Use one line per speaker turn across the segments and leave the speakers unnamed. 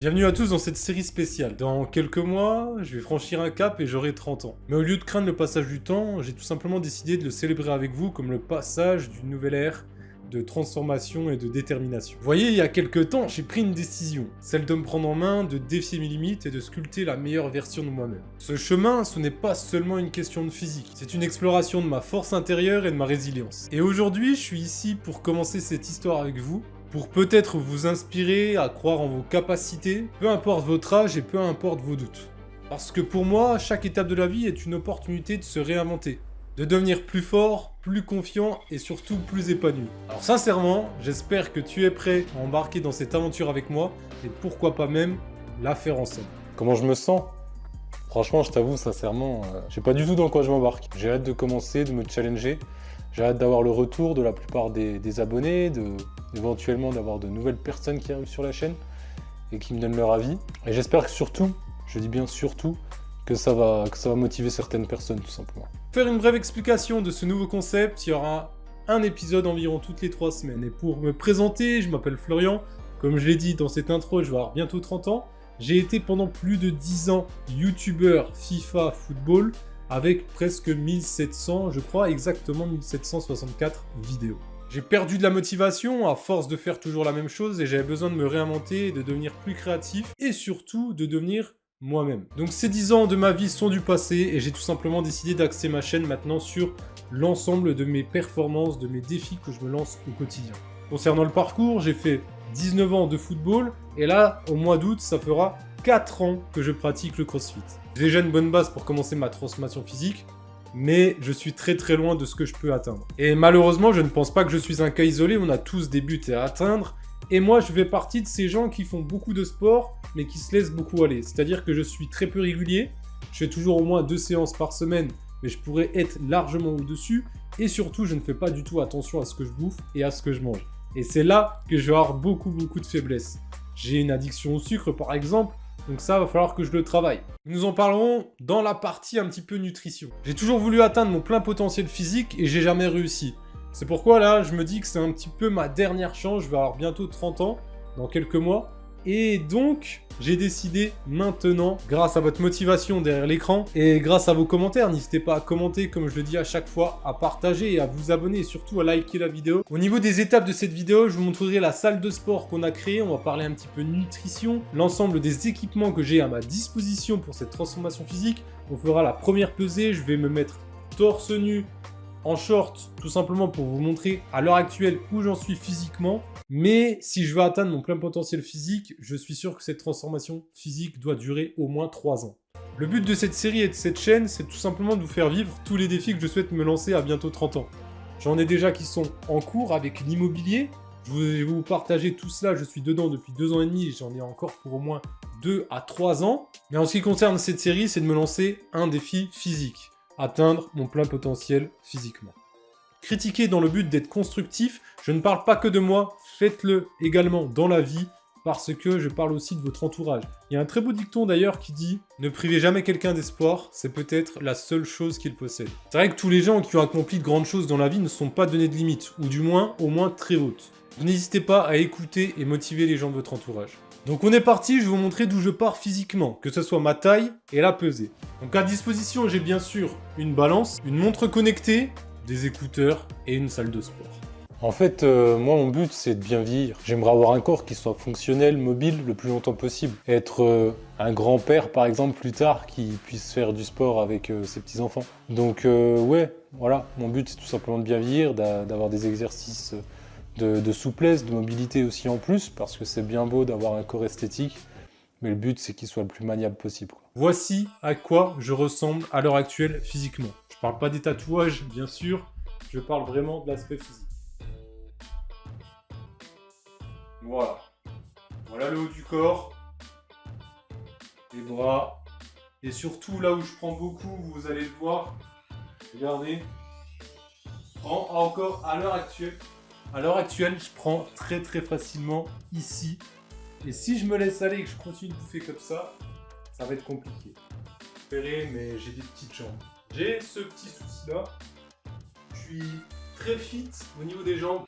Bienvenue à tous dans cette série spéciale. Dans quelques mois, je vais franchir un cap et j'aurai 30 ans. Mais au lieu de craindre le passage du temps, j'ai tout simplement décidé de le célébrer avec vous comme le passage d'une nouvelle ère de transformation et de détermination. Vous voyez, il y a quelques temps, j'ai pris une décision, celle de me prendre en main, de défier mes limites et de sculpter la meilleure version de moi-même. Ce chemin, ce n'est pas seulement une question de physique, c'est une exploration de ma force intérieure et de ma résilience. Et aujourd'hui, je suis ici pour commencer cette histoire avec vous, pour peut-être vous inspirer à croire en vos capacités, peu importe votre âge et peu importe vos doutes. Parce que pour moi, chaque étape de la vie est une opportunité de se réinventer, de devenir plus fort, plus confiant et surtout plus épanoui. Alors sincèrement, j'espère que tu es prêt à embarquer dans cette aventure avec moi et pourquoi pas même la faire ensemble.
Comment je me sens? Franchement, je t'avoue, sincèrement, je sais pas du tout dans quoi je m'embarque. J'ai hâte de commencer, de me challenger. J'ai hâte d'avoir le retour de la plupart des abonnés, éventuellement d'avoir de nouvelles personnes qui arrivent sur la chaîne et qui me donnent leur avis. Et j'espère que surtout, je dis bien surtout, que ça va motiver certaines personnes tout simplement.
Pour faire une brève explication de ce nouveau concept, il y aura un épisode environ toutes les 3 semaines. Et pour me présenter, je m'appelle Florian. Comme je l'ai dit dans cette intro, je vais avoir bientôt 30 ans. J'ai été pendant plus de 10 ans youtubeur FIFA football avec presque 1700, je crois exactement 1764 vidéos. J'ai perdu de la motivation à force de faire toujours la même chose et j'avais besoin de me réinventer, de devenir plus créatif et surtout de devenir moi-même. Donc ces 10 ans de ma vie sont du passé et j'ai tout simplement décidé d'axer ma chaîne maintenant sur l'ensemble de mes performances, de mes défis que je me lance au quotidien. Concernant le parcours, j'ai fait 19 ans de football et là, au mois d'août, ça fera 4 ans que je pratique le CrossFit. J'ai déjà une bonne base pour commencer ma transformation physique, mais je suis très très loin de ce que je peux atteindre. Et malheureusement, je ne pense pas que je suis un cas isolé, on a tous des buts à atteindre, et moi je fais partie de ces gens qui font beaucoup de sport, mais qui se laissent beaucoup aller. C'est-à-dire que je suis très peu régulier, je fais toujours au moins 2 séances par semaine, mais je pourrais être largement au-dessus, et surtout je ne fais pas du tout attention à ce que je bouffe et à ce que je mange. Et c'est là que je vais avoir beaucoup de faiblesses. J'ai une addiction au sucre par exemple, donc ça va falloir que je le travaille. Nous en parlerons dans la partie un petit peu nutrition. J'ai toujours voulu atteindre mon plein potentiel physique et j'ai jamais réussi. C'est pourquoi là, je me dis que c'est un petit peu ma dernière chance, je vais avoir bientôt 30 ans, dans quelques mois. Et donc, j'ai décidé maintenant, grâce à votre motivation derrière l'écran et grâce à vos commentaires, n'hésitez pas à commenter comme je le dis à chaque fois, à partager et à vous abonner et surtout à liker la vidéo. Au niveau des étapes de cette vidéo, je vous montrerai la salle de sport qu'on a créée, on va parler un petit peu nutrition, l'ensemble des équipements que j'ai à ma disposition pour cette transformation physique. On fera la première pesée, je vais me mettre torse nu, en short, tout simplement pour vous montrer à l'heure actuelle où j'en suis physiquement. Mais si je veux atteindre mon plein potentiel physique, je suis sûr que cette transformation physique doit durer au moins 3 ans. Le but de cette série et de cette chaîne, c'est tout simplement de vous faire vivre tous les défis que je souhaite me lancer à bientôt 30 ans. J'en ai déjà qui sont en cours avec l'immobilier. Je vais vous partager tout cela, je suis dedans depuis 2 ans et demi et j'en ai encore pour au moins 2 à 3 ans. Mais en ce qui concerne cette série, c'est de me lancer un défi physique. Atteindre mon plein potentiel physiquement. Critiquer dans le but d'être constructif, je ne parle pas que de moi, faites-le également dans la vie, parce que je parle aussi de votre entourage. Il y a un très beau dicton d'ailleurs qui dit « Ne privez jamais quelqu'un d'espoir, c'est peut-être la seule chose qu'il possède ». C'est vrai que tous les gens qui ont accompli de grandes choses dans la vie ne sont pas donnés de limites, ou du moins, au moins très hautes. N'hésitez pas à écouter et motiver les gens de votre entourage. Donc on est parti, je vais vous montrer d'où je pars physiquement, que ce soit ma taille et la pesée. Donc à disposition, j'ai bien sûr une balance, une montre connectée, des écouteurs et une salle de sport.
En fait, moi, mon but, c'est de bien vieillir. J'aimerais avoir un corps qui soit fonctionnel, mobile, le plus longtemps possible. Être un grand-père, par exemple, plus tard, qui puisse faire du sport avec ses petits-enfants. Donc, ouais, voilà, mon but, c'est tout simplement de bien vieillir, d'avoir des exercices de souplesse, de mobilité aussi en plus, parce que c'est bien beau d'avoir un corps esthétique, mais le but, c'est qu'il soit le plus maniable possible, quoi.
Voici à quoi je ressemble à l'heure actuelle physiquement. Je parle pas des tatouages, bien sûr, je parle vraiment de l'aspect physique. Voilà. Voilà le haut du corps, les bras, et surtout là où je prends beaucoup, vous allez le voir, regardez, je prends encore à l'heure actuelle. À l'heure actuelle, je prends très facilement ici. Et si je me laisse aller et que je continue de bouffer comme ça va être compliqué. Espérez, mais j'ai des petites jambes. J'ai ce petit souci-là. Je suis très fit au niveau des jambes.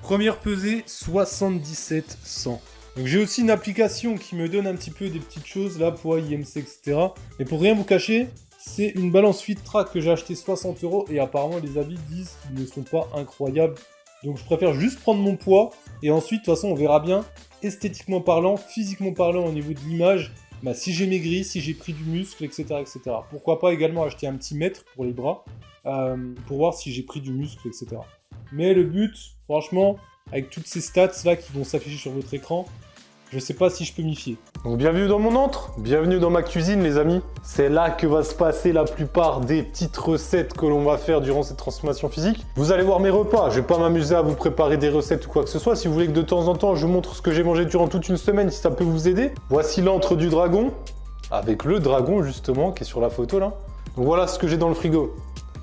Première pesée, 77-100. Donc j'ai aussi une application qui me donne un petit peu des petites choses, là, poids, IMC, etc. Mais pour rien vous cacher, c'est une balance FitTrack que j'ai acheté 60 € et apparemment les avis disent qu'ils ne sont pas incroyables. Donc je préfère juste prendre mon poids et ensuite, de toute façon, on verra bien, esthétiquement parlant, physiquement parlant, au niveau de l'image, bah, si j'ai maigri, si j'ai pris du muscle, etc., etc. Pourquoi pas également acheter un petit mètre pour les bras, pour voir si j'ai pris du muscle, etc. Mais le but, franchement, avec toutes ces stats là qui vont s'afficher sur votre écran, je sais pas si je peux m'y fier.
Donc bienvenue dans mon antre, bienvenue dans ma cuisine les amis. C'est là que va se passer la plupart des petites recettes que l'on va faire durant cette transformation physique. Vous allez voir mes repas, je vais pas m'amuser à vous préparer des recettes ou quoi que ce soit. Si vous voulez que de temps en temps je vous montre ce que j'ai mangé durant toute une semaine, si ça peut vous aider. Voici l'antre du dragon, avec le dragon justement qui est sur la photo là. Donc voilà ce que j'ai dans le frigo.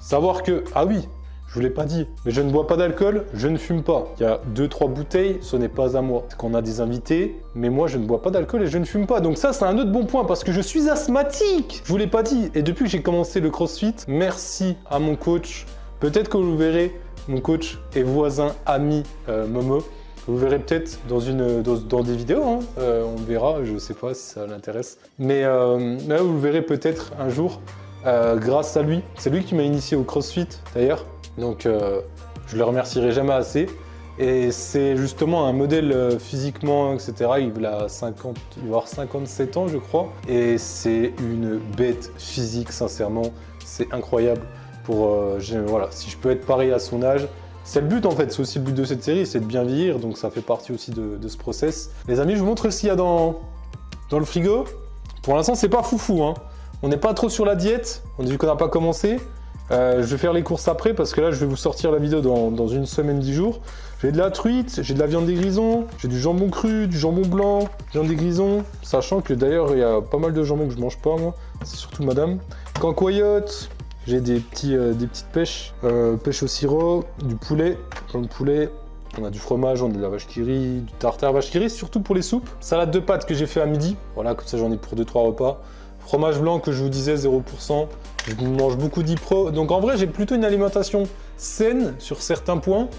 Savoir que, ah oui, je vous l'ai pas dit, mais je ne bois pas d'alcool, je ne fume pas. Il y a 2-3 bouteilles, ce n'est pas à moi. Parce qu'on a des invités, mais moi je ne bois pas d'alcool et je ne fume pas. Donc ça c'est un autre bon point parce que je suis asthmatique. Je vous l'ai pas dit. Et depuis que j'ai commencé le CrossFit, merci à mon coach. Peut-être que vous verrez, mon coach et voisin, ami Momo. Vous verrez peut-être dans des vidéos, hein. On verra, je sais pas si ça l'intéresse. Mais là, vous le verrez peut-être un jour grâce à lui. C'est lui qui m'a initié au CrossFit d'ailleurs. Donc je le remercierai jamais assez. Et c'est justement un modèle physiquement, etc. Il va avoir 57 ans, je crois. Et c'est une bête physique, sincèrement. C'est incroyable. Voilà, si je peux être pareil à son âge. C'est le but en fait, c'est aussi le but de cette série, c'est de bien vieillir. Donc ça fait partie aussi de ce process. Les amis, je vous montre ce qu'il y a dans le frigo. Pour l'instant, c'est pas foufou, hein. On n'est pas trop sur la diète. On a vu qu'on n'a pas commencé. Je vais faire les courses après parce que là je vais vous sortir la vidéo dans une semaine, 10 jours. J'ai de la truite, j'ai de la viande des grisons, j'ai du jambon cru, du jambon blanc, viande des grisons. Sachant que d'ailleurs il y a pas mal de jambon que je mange pas moi, c'est surtout madame. Cancoyote, j'ai des petites pêches, pêche au sirop, du poulet, plein de poulet. On a du fromage, on a de la vache qui rit, du tartare vache qui rit, surtout pour les soupes. Salade de pâtes que j'ai fait à midi, voilà comme ça j'en ai pour 2-3 repas. Fromage blanc que je vous disais 0%. Je mange beaucoup d'Ipro. Donc en vrai, j'ai plutôt une alimentation saine sur certains points.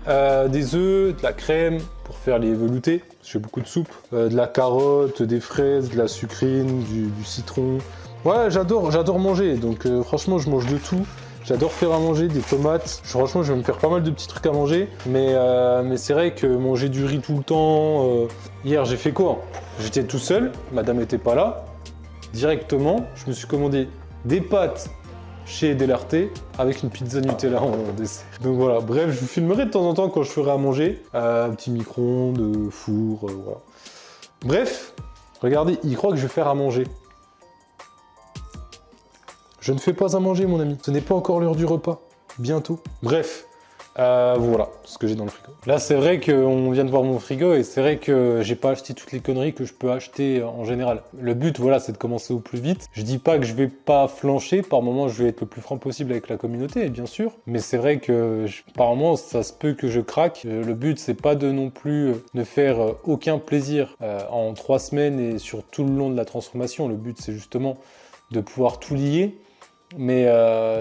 Des œufs, de la crème pour faire les veloutés. Je fais beaucoup de soupe. De la carotte, des fraises, de la sucrine, du citron. Ouais, j'adore manger. Donc franchement, je mange de tout. J'adore faire à manger, des tomates. Franchement, je vais me faire pas mal de petits trucs à manger. Mais c'est vrai que manger du riz tout le temps... Hier, j'ai fait quoi? J'étais tout seul. Madame n'était pas là. Directement, je me suis commandé des pâtes chez Delarte avec une pizza Nutella en dessert. Donc voilà, bref, je vous filmerai de temps en temps quand je ferai à manger. Un petit micro-ondes, four, voilà. Bref, regardez, il croit que je vais faire à manger. Je ne fais pas à manger, mon ami. Ce n'est pas encore l'heure du repas. Bientôt. Bref. Voilà ce que j'ai dans le frigo. Là, c'est vrai qu'on vient de voir mon frigo et c'est vrai que j'ai pas acheté toutes les conneries que je peux acheter en général. Le but, voilà, c'est de commencer au plus vite. Je dis pas que je vais pas flancher. Par moments, je vais être le plus franc possible avec la communauté, bien sûr. Mais c'est vrai que par moments, ça se peut que je craque. Le but, c'est pas de non plus ne faire aucun plaisir en 3 semaines et sur tout le long de la transformation. Le but, c'est justement de pouvoir tout lier. Mais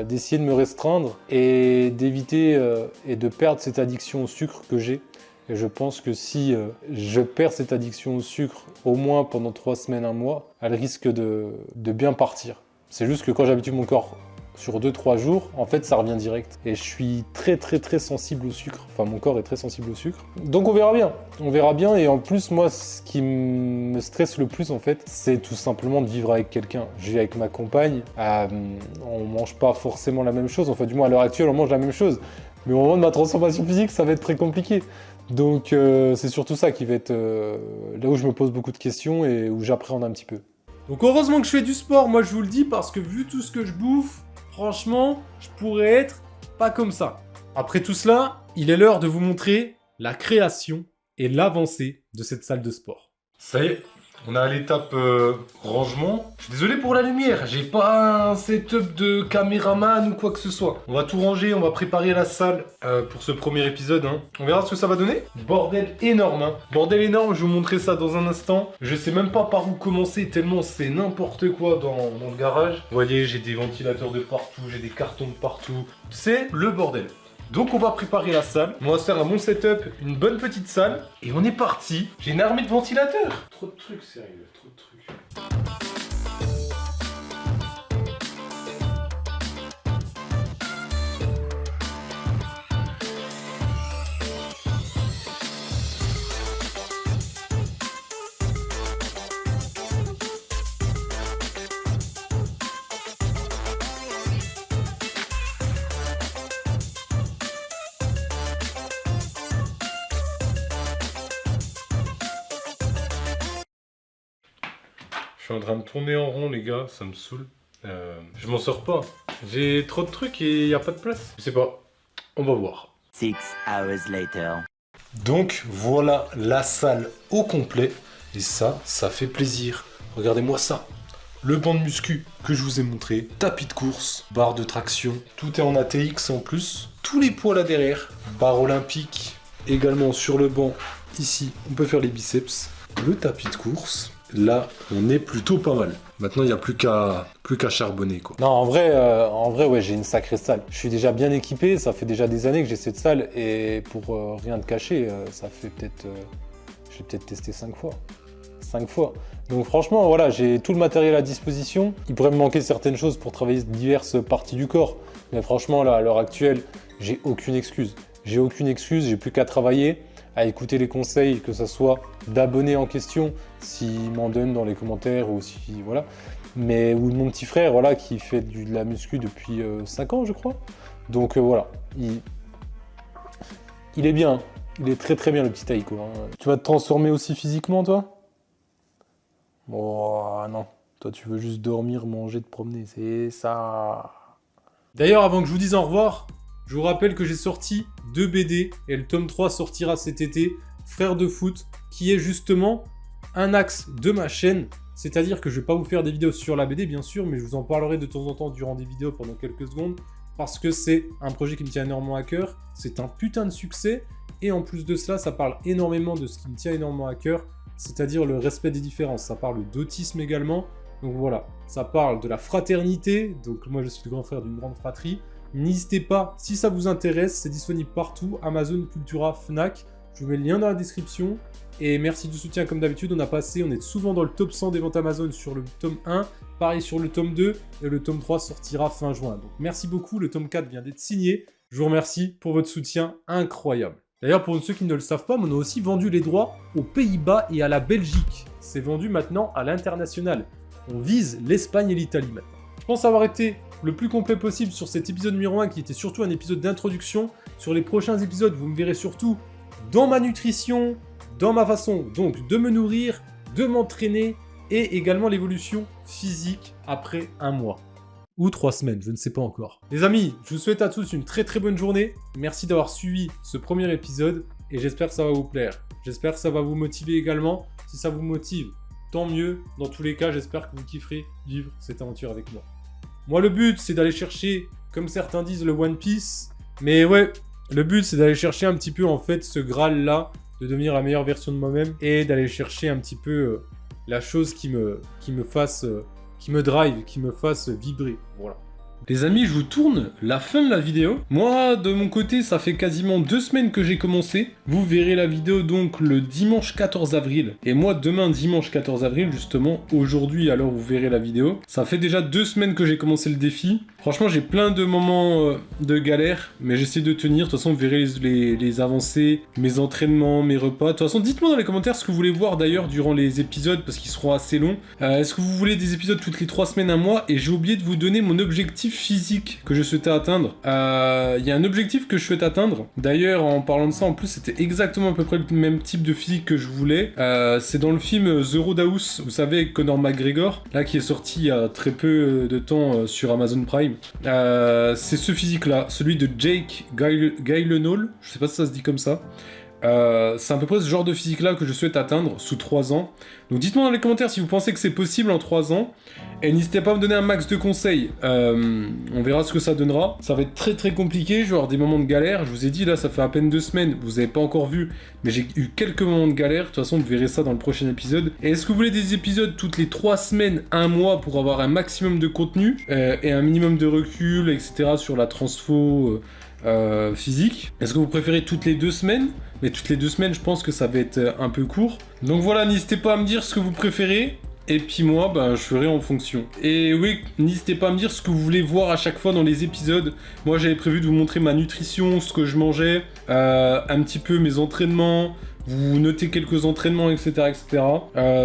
d'essayer de me restreindre et d'éviter et de perdre cette addiction au sucre que j'ai. Et je pense que si je perds cette addiction au sucre au moins pendant 3 semaines, 1 mois, elle risque de bien partir. C'est juste que quand j'habitue mon corps sur 2-3 jours, en fait ça revient direct. Et je suis très sensible au sucre. Enfin mon corps est très sensible au sucre. Donc on verra bien. On verra bien et en plus moi ce qui me stresse le plus en fait, c'est tout simplement de vivre avec quelqu'un. Je vis avec ma compagne, on mange pas forcément la même chose. Enfin du moins à l'heure actuelle on mange la même chose. Mais au moment de ma transformation physique ça va être très compliqué. Donc c'est surtout ça qui va être là où je me pose beaucoup de questions et où j'appréhende un petit peu.
Donc heureusement que je fais du sport, moi je vous le dis, parce que vu tout ce que je bouffe, franchement, je pourrais être pas comme ça. Après tout cela, il est l'heure de vous montrer la création et l'avancée de cette salle de sport.
Ça y est, on est à l'étape rangement. Je suis désolé pour la lumière, j'ai pas un setup de caméraman ou quoi que ce soit. On va tout ranger, on va préparer la salle pour ce premier épisode. Hein. On verra ce que ça va donner. Bordel énorme, hein. Bordel énorme, je vais vous montrer ça dans un instant. Je sais même pas par où commencer tellement c'est n'importe quoi dans le garage. Vous voyez, j'ai des ventilateurs de partout, j'ai des cartons de partout. C'est le bordel. Donc on va préparer la salle. On va se faire un bon setup, une bonne petite salle. Et on est parti. J'ai une armée de ventilateurs. Trop de trucs, sérieux, trop de trucs. Je suis en train de tourner en rond, les gars, ça me saoule. Je m'en sors pas. J'ai trop de trucs et y a pas de place. Je sais pas. On va voir.
6 hours later.
Donc voilà la salle au complet. Et ça fait plaisir. Regardez-moi ça. Le banc de muscu que je vous ai montré. Tapis de course, barre de traction. Tout est en ATX en plus. Tous les poids là derrière. Barre olympique. Également sur le banc, ici, on peut faire les biceps. Le tapis de course. Là, on est plutôt pas mal. Maintenant, il n'y a plus qu'à charbonner, quoi.
Non, en vrai, ouais, j'ai une sacrée salle. Je suis déjà bien équipé, ça fait déjà des années que j'ai cette salle, et pour rien te cacher, ça fait peut-être... j'ai peut-être testé 5 fois. 5 fois. Donc franchement, voilà, j'ai tout le matériel à disposition. Il pourrait me manquer certaines choses pour travailler diverses parties du corps. Mais franchement, là, à l'heure actuelle, j'ai aucune excuse. J'ai aucune excuse, j'ai plus qu'à travailler, à écouter les conseils, que ce soit d'abonnés en question, s'ils m'en donnent dans les commentaires, ou si, voilà. Mais, ou de mon petit frère, voilà, qui fait de la muscu depuis 5 ans, je crois. Donc voilà, il est bien, il est très très bien, le petit Taïko. Hein. Tu vas te transformer aussi physiquement, toi? Oh non, toi tu veux juste dormir, manger, te promener, c'est ça.
D'ailleurs, avant que je vous dise au revoir, je vous rappelle que j'ai sorti 2 BD et le tome 3 sortira cet été, Frères de foot, qui est justement un axe de ma chaîne. C'est-à-dire que je vais pas vous faire des vidéos sur la BD, bien sûr, mais je vous en parlerai de temps en temps durant des vidéos pendant quelques secondes, parce que c'est un projet qui me tient énormément à cœur, c'est un putain de succès, et en plus de cela, ça parle énormément de ce qui me tient énormément à cœur, c'est-à-dire le respect des différences. Ça parle d'autisme également, donc voilà, ça parle de la fraternité, donc moi je suis le grand frère d'une grande fratrie. N'hésitez pas, si ça vous intéresse, c'est disponible partout, Amazon, Cultura, Fnac, je vous mets le lien dans la description. Et merci du soutien comme d'habitude, on est souvent dans le top 100 des ventes Amazon sur le tome 1, pareil sur le tome 2, et le tome 3 sortira fin juin. Donc merci beaucoup, le tome 4 vient d'être signé, je vous remercie pour votre soutien incroyable. D'ailleurs, pour ceux qui ne le savent pas, on a aussi vendu les droits aux Pays-Bas et à la Belgique. C'est vendu maintenant à l'international. On vise l'Espagne et l'Italie maintenant. Je pense avoir été le plus complet possible sur cet épisode numéro 1 qui était surtout un épisode d'introduction. Sur les prochains épisodes, vous me verrez surtout dans ma nutrition, dans ma façon donc de me nourrir, de m'entraîner et également l'évolution physique après un mois. Ou 3 semaines, je ne sais pas encore. Les amis, je vous souhaite à tous une très très bonne journée. Merci d'avoir suivi ce premier épisode et j'espère que ça va vous plaire. J'espère que ça va vous motiver également. Si ça vous motive, tant mieux. Dans tous les cas, j'espère que vous kifferez vivre cette aventure avec moi. Moi, le but, c'est d'aller chercher, comme certains disent, le One Piece. Mais ouais, le but, c'est d'aller chercher un petit peu, en fait, ce Graal-là, de devenir la meilleure version de moi-même, et d'aller chercher un petit peu la chose qui me drive, qui me fasse vibrer. Voilà. Les amis, je vous tourne la fin de la vidéo. Moi, de mon côté, ça fait quasiment 2 semaines que j'ai commencé. Vous verrez la vidéo donc le dimanche 14 avril. Et moi, demain, dimanche 14 avril, justement, aujourd'hui, alors vous verrez la vidéo. Ça fait déjà 2 semaines que j'ai commencé le défi. Franchement, j'ai plein de moments de galère, mais j'essaie de tenir. De toute façon, vous verrez les avancées, mes entraînements, mes repas. De toute façon, dites-moi dans les commentaires ce que vous voulez voir d'ailleurs durant les épisodes, parce qu'ils seront assez longs. Est-ce que vous voulez des épisodes toutes les 3 semaines, un mois? Et j'ai oublié de vous donner mon objectif physique que je souhaitais atteindre. Il y a un objectif que je souhaite atteindre. D'ailleurs, en parlant de ça, en plus, c'était exactement à peu près le même type de physique que je voulais. C'est dans le film The Roadhouse, vous savez, avec Conor McGregor, là, qui est sorti il y a très peu de temps sur Amazon Prime. C'est ce physique-là, celui de Jake Gyllenhaal, je sais pas si ça se dit comme ça. C'est à peu près ce genre de physique-là que je souhaite atteindre sous 3 ans. Donc dites-moi dans les commentaires si vous pensez que c'est possible en 3 ans. Et n'hésitez pas à me donner un max de conseils. On verra ce que ça donnera. Ça va être très très compliqué, je vais avoir des moments de galère. Je vous ai dit là, ça fait à peine 2 semaines, vous avez pas encore vu. Mais j'ai eu quelques moments de galère. De toute façon, vous verrez ça dans le prochain épisode. Et est-ce que vous voulez des épisodes toutes les 3 semaines, 1 mois pour avoir un maximum de contenu et un minimum de recul, etc. sur la transfo physique. Est-ce que vous préférez toutes les 2 semaines? Mais toutes les 2 semaines, je pense que ça va être un peu court. Donc voilà, n'hésitez pas à me dire ce que vous préférez. Et puis moi, je ferai en fonction. Et oui, n'hésitez pas à me dire ce que vous voulez voir à chaque fois dans les épisodes. Moi, j'avais prévu de vous montrer ma nutrition, ce que je mangeais, un petit peu mes entraînements. Vous notez quelques entraînements, etc., etc.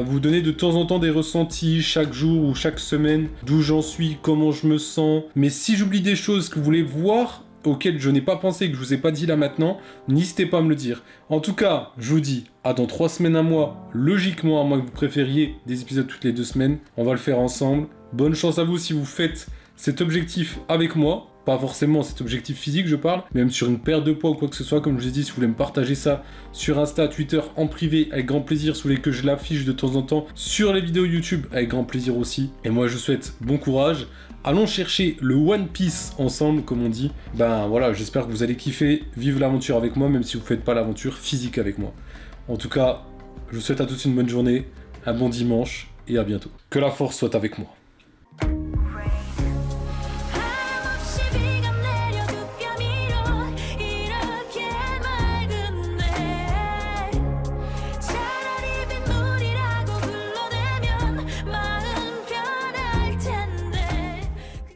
Vous donnez de temps en temps des ressentis, chaque jour ou chaque semaine, d'où j'en suis, comment je me sens. Mais si j'oublie des choses que vous voulez voir, auxquelles je n'ai pas pensé, que je vous ai pas dit là maintenant, n'hésitez pas à me le dire. En tout cas, je vous dis à dans 3 semaines à moi, logiquement, à moins que vous préfériez des épisodes toutes les 2 semaines. On va le faire ensemble. Bonne chance à vous si vous faites cet objectif avec moi. Pas forcément cet objectif physique, je parle, même sur une perte de poids ou quoi que ce soit, comme je vous ai dit, si vous voulez me partager ça sur Insta, Twitter, en privé, avec grand plaisir, si vous voulez que je l'affiche de temps en temps sur les vidéos YouTube, avec grand plaisir aussi. Et moi, je vous souhaite bon courage. Allons chercher le One Piece ensemble, comme on dit. Voilà, j'espère que vous allez kiffer, vivre l'aventure avec moi, même si vous ne faites pas l'aventure physique avec moi. En tout cas, je vous souhaite à tous une bonne journée, un bon dimanche, et à bientôt. Que la force soit avec moi.